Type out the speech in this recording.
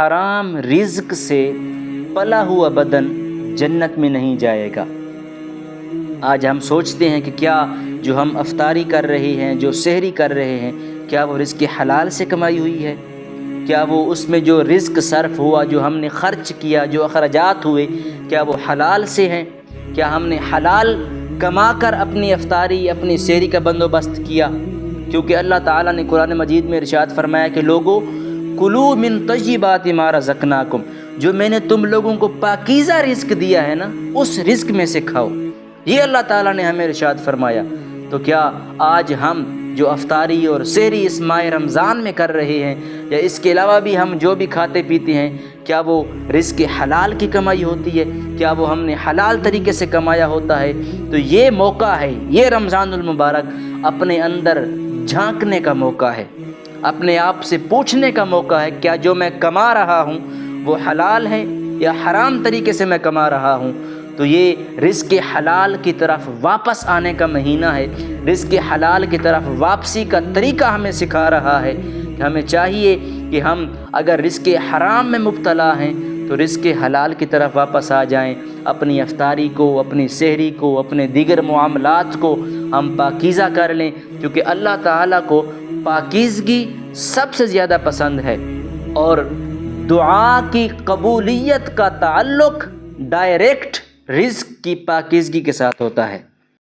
حرام رزق سے پلا ہوا بدن جنت میں نہیں جائے گا۔ آج ہم سوچتے ہیں کہ کیا جو ہم افطاری کر رہے ہیں، جو سحری کر رہے ہیں، کیا وہ رزق حلال سے کمائی ہوئی ہے؟ کیا وہ اس میں جو رزق صرف ہوا، جو ہم نے خرچ کیا، جو اخراجات ہوئے، کیا وہ حلال سے ہیں؟ کیا ہم نے حلال کما کر اپنی افطاری، اپنی سحری کا بندوبست کیا؟ کیونکہ اللہ تعالیٰ نے قرآن مجید میں ارشاد فرمایا کہ لوگو کلو من طیبات ما رزقناکم، جو میں نے تم لوگوں کو پاکیزہ رزق دیا ہے نا، اس رزق میں سے کھاؤ، یہ اللہ تعالیٰ نے ہمیں ارشاد فرمایا۔ تو کیا آج ہم جو افطاری اور سحری اس ماہ رمضان میں کر رہے ہیں، یا اس کے علاوہ بھی ہم جو بھی کھاتے پیتے ہیں، کیا وہ رزق حلال کی کمائی ہوتی ہے؟ کیا وہ ہم نے حلال طریقے سے کمایا ہوتا ہے؟ تو یہ موقع ہے، یہ رمضان المبارک اپنے اندر جھانکنے کا موقع ہے، اپنے آپ سے پوچھنے کا موقع ہے، کیا جو میں کما رہا ہوں وہ حلال ہے یا حرام طریقے سے میں کما رہا ہوں؟ تو یہ رزق حلال کی طرف واپس آنے کا مہینہ ہے، رزق حلال کی طرف واپسی کا طریقہ ہمیں سکھا رہا ہے کہ ہمیں چاہیے کہ ہم اگر رزق حرام میں مبتلا ہیں تو رزق حلال کی طرف واپس آ جائیں، اپنی افطاری کو، اپنی سحری کو، اپنے دیگر معاملات کو ہم پاکیزہ کر لیں، کیونکہ اللہ تعالیٰ کو پاکیزگی سب سے زیادہ پسند ہے، اور دعا کی قبولیت کا تعلق ڈائریکٹ رزق کی پاکیزگی کے ساتھ ہوتا ہے۔